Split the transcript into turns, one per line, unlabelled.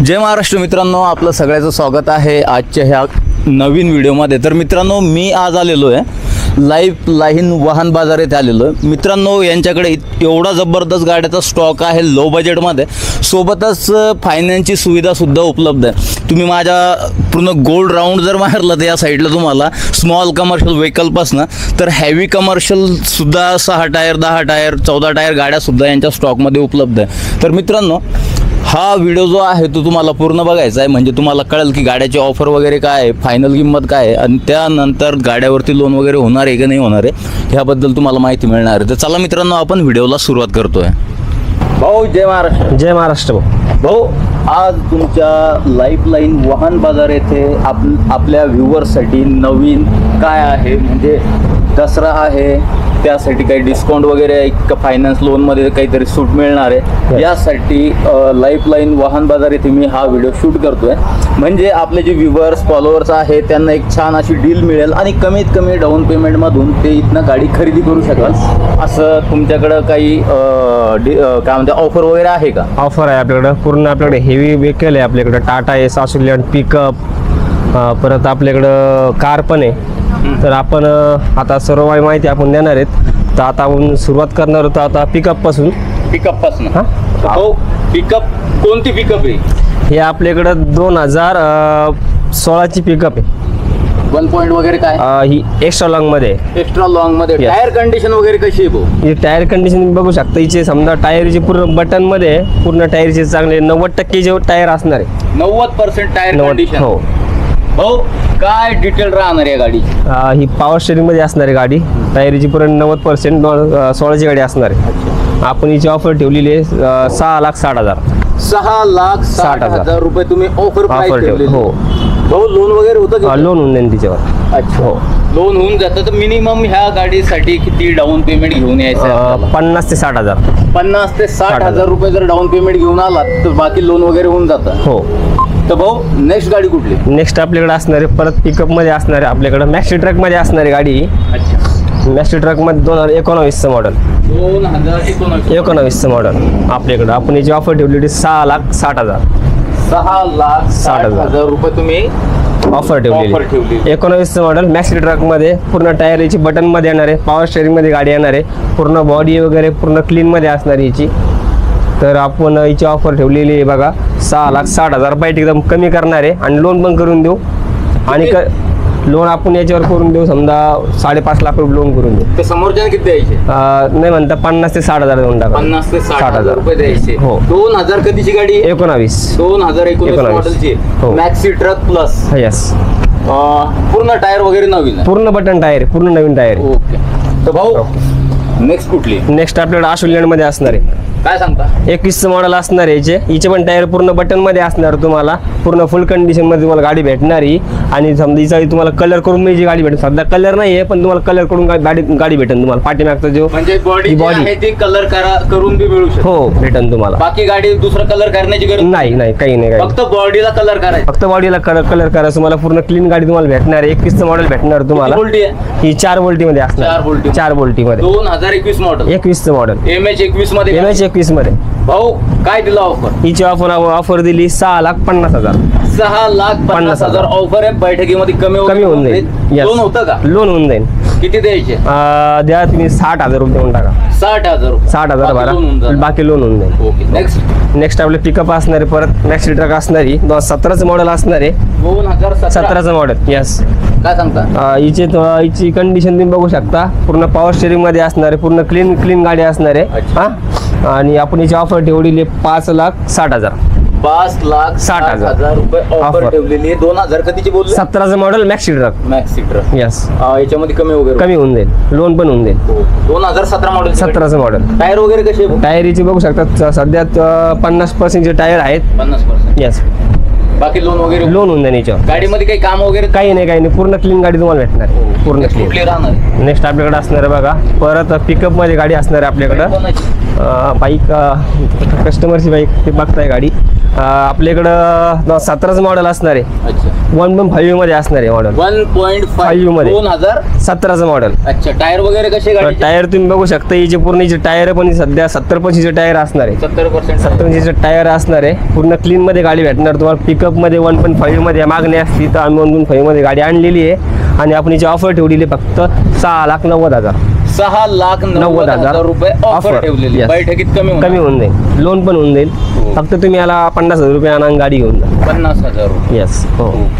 जय महाराष्ट्र मित्रांनो, आपलं सगळ्याचं स्वागत आहे आजच्या ह्या नवीन व्हिडिओमध्ये। तर मित्रांनो, मी आज आलेलो आहे लाईफ लाईन वाहन बाजार येथे आलेलो आहे। मित्रांनो, यांच्याकडे एवढा जबरदस्त गाड्याचा स्टॉक आहे लो बजेटमध्ये, सोबतच फायनान्सची सुविधासुद्धा उपलब्ध आहे। तुम्ही माझ्या पूर्ण गोल्ड राऊंड जर मारलं तर या साईडला तुम्हाला स्मॉल कमर्शियल व्हेकलपासनं तर हॅवी कमर्शियलसुद्धा 6 टायर 10 टायर 14 टायर गाड्यासुद्धा यांच्या स्टॉकमध्ये उपलब्ध आहे। तर मित्रांनो, हा व्हिडिओ जो आहे तो तुम्हाला पूर्ण बघायचा आहे, म्हणजे तुम्हाला कळेल की गाड्याची ऑफर वगैरे काय आहे, फायनल किंमत काय आहे आणि त्यानंतर गाड्यावरती लोन वगैरे होणार आहे की नाही होणार आहे ह्याबद्दल तुम्हाला माहिती मिळणार आहे। तर चला मित्रांनो, आपण व्हिडिओला सुरुवात करतोय। भाऊ जय महाराष्ट्र।
जय महाराष्ट्र
भाऊ, आज तुमच्या लाईफलाईन वाहन बाजार येथे आपल्या व्ह्युअर्ससाठी नवीन काय आहे, म्हणजे दसरा आहे त्यासाठी काही डिस्काउंट वगैरे आहे का, फायनान्स लोनमध्ये काहीतरी सूट मिळणार आहे, यासाठी लाईफलाईन वाहन बाजार येथे मी हा व्हिडिओ शूट करतोय। म्हणजे आपले जे व्ह्युअर्स फॉलोअर्स आहेत त्यांना एक छान अशी डील मिळेल आणि कमीत कमी डाऊन पेमेंटमधून ते इथनं गाडी खरेदी करू शकाल। असं तुमच्याकडं काही काय म्हणते ऑफर वगैरे आहे का?
ऑफर आहे आपल्याकडं, पूर्ण आपल्याकडे हेवी व्हेकल आहे आपल्याकडं, टाटा आहे, सासुलियन पिकअप, परत आपल्याकडं कार पण आहे। तर आपण आता सर्व माहिती आपण देणार आहेत। तर आता आपण सुरुवात करणार होतो आता पिकअपपासून।
हां, हो, पिकअप कोणती पिकअप आहे?
हे आपल्याकडं 2016ची पिकअप आहे।
1 पॉईंट वगैरे काय?
ही एक्स्ट्रा लॉंगमध्ये आहे।
एक्स्ट्रा लॉंगमध्ये टायर कंडिशन वगैरे कशी आहे भाऊ?
ही टायर कंडिशन बघू शकता, हिचे समजा टायरचे पूर्ण बटनमध्ये आहे, पूर्ण टायरचे चांगले 90% जे टायर असणार आहे।
90% टायर
90,
कंडिशन।
हो।
भाऊ, काय डिटेल राहणार आहे गाडी?
ही पॉवर स्टेअरिंगमध्ये असणार आहे गाडी, टायरची पूर्ण 90% 16ची गाडी असणार आहे। आपण हिची ऑफर ठेवलेली आहे 6,60,000।
6,60,000 रुपये तुम्ही ऑफर ठेवली?
हो।
भाऊ, लोन वगैरे होतं का?
लोन होऊन जाईल तिच्यावर।
अच्छा,
हो,
लोन होऊन जातं। तर मिनिमम ह्या गाडीसाठी किती डाऊन पेमेंट घेऊन यायचं?
50 ते 60,000।
50 ते 60,000 रुपये जर डाऊन पेमेंट घेऊन आलात तर बाकी लोन वगैरे होऊन जातं।
हो।
तर भाऊ, नेक्स्ट गाडी कुठली?
नेक्स्ट आपल्याकडे असणारे परत पिकअपमध्ये असणारे आपल्याकडे मॅक्सी ट्रकमध्ये असणारी गाडी।
अच्छा,
मॅक्सी ट्रकमध्ये 2019चं मॉडेल। 2019चं मॉडेल आपल्याकडं, आपण याची ऑफर ठेवलेली 6,60,000।
6,60,000 रुपये तुम्ही
ऑफर ठेवलेली। 19चं मॉडेल मॅक्सी ट्रकमध्ये, पूर्ण टायर याची बटनमध्ये येणार आहे, पॉवर स्टेअरिंगमध्ये गाडी येणार आहे, पूर्ण बॉडी वगैरे पूर्ण क्लीनमध्ये असणार याची। तर आपण हिची ऑफर ठेवलेली आहे बघा 6,60,000 रुपये, एकदम कमी करणार आहे आणि लोन पण करून देऊ। आणि लोन आपण याच्यावर करून देऊ, समजा 5.5 लाख रुपये लोन करून देऊ।
ते समोरच्याने किती द्यायचे?
नाही म्हणता 50 ते 60,000 देऊन टाका।
50 ते 60,000 रुपये द्यायचे।
हो।
2000 कधीची गाडी?
19
2019 मॉडेलची मॅक्सी ट्रक प्लस।
यस।
पूर्ण टायर वगैरे नवीन आहे?
पूर्ण बटन टायर, पूर्ण नवीन टायर।
ओके। तर भाऊ, नेक्स्ट कुठली?
नेक्स्ट आपल्याकडे आशुलियनमध्ये असणार आहे।
काय सांगता?
21चं मॉडेल असणार आहे हिचे पण टायर पूर्ण बटनमध्ये असणार, तुम्हाला पूर्ण फुल कंडिशनमध्ये तुम्हाला गाडी भेटणारी। आणि समजा हिचा तुम्हाला कलर करून जी गाडी भेटेल, सध्या कलर नाही आहे पण तुम्हाला कलर करून गाडी भेटेल तुम्हाला। पाठीमागचा जो
म्हणजे बॉडी आहे ती कलर करून बी मिळू शकतो?
हो, भेटेल तुम्हाला।
बाकी गाडी दुसरा कलर करण्याची गरज
नाही, काही नाही,
फक्त बॉडीला कलर करायचा?
फक्त बॉडीला कलर करायचं तुम्हाला, पूर्ण क्लीन गाडी तुम्हाला भेटणार आहे। 21चं मॉडेल भेटणार तुम्हाला। ही 4 बोल्टीमध्ये असणार। 4 बोल्टीमध्ये
2021 मॉडेल।
21चं मॉडेल
MH21 मध्ये।
MH21 मध्ये।
भाऊ, काय दिला ऑफर?
हिची ऑफर दिली 6,50,000।
6,50,000 ऑफर आहे। बैठकीमध्ये कमी
होऊन जाईल।
लोन होतं का?
लोन होऊन जाईल।
किती द्यायचे?
द्या तुम्ही 60,000 रुपये देऊन टाका।
60,000 रुपये?
60,000 भरा, बाकी लोन होऊन जाईल।
ओके। नेक्स्ट
आपले पिकअप असणारे, परत मॅक्सी ट्रक असणारी 2017चं मॉडेल असणार आहे। 2017चं मॉडेल। यस।
काय सांगता?
हिची कंडिशन तुम्ही बघू शकता, पूर्ण पॉवर स्टेअरिंग मध्ये असणार आहे, पूर्ण क्लीन गाडी असणार आहे। हा, आणि आपण हिची ऑफर ठेवलेली 5,60,000।
5,60,000 रुपये ऑफर ठेवलेली आहे। 2000 कधीची बोलले?
17चं मॉडेल मॅक्सी ट्रक। यस।
याच्यामध्ये कमी होऊन
जाईल, लोन पण होऊन जाईल।
2017 मॉडेल।
17चं मॉडेल।
टायर वगैरे कसे?
टायरची बघू शकता सध्या 50% टायर आहेत।
50%?
यस।
बाकी लोन वगैरे?
लोन होऊन जाईल याच्यावर।
गाडीमध्ये काही काम वगैरे? काही
नाही, पूर्ण क्लीन गाडी तुम्हाला भेटणार, पूर्ण क्लीन।
कुठली राहणार?
नेक्स्ट आपल्याकडे असणार आहे बघा, परत पिकअप मध्ये गाडी असणार आहे आपल्याकडं। बाईक कस्टमरची बाईक ते बघताय गाडी आपल्याकडं 17चं मॉडेल असणार आहे।
अच्छा।
1.5 मध्ये असणार आहे मॉडेल.
1.5
मध्ये.
2017
मॉडेल.
अच्छा, टायर वगैरे कसे गाडी?
टायर तुम्ही बघू शकता, हिचे पूर्ण हिचे टायर पण सध्या 70-85 टायर असणार आहे. 70-85 टायर असणार आहे. पूर्ण क्लीन मध्ये गाडी भेटणार तुम्हाला. पिकअप मध्ये 1.5 मध्ये मागणी असती तर आम्ही 1.5 मध्ये गाडी आणलेली आहे आणि आपण हिची ऑफर ठेवलेली फक्त 6,90,000.
6,90,000 रुपये ऑफर ठेवलेली आहे. बैठकीत
कमी होऊन जाईल, लोन पण होऊन जाईल. फक्त तुम्ही याला 50,000 रुपये आणा गाडी घेऊन जा.
50,000 रुपये.
येस. हो.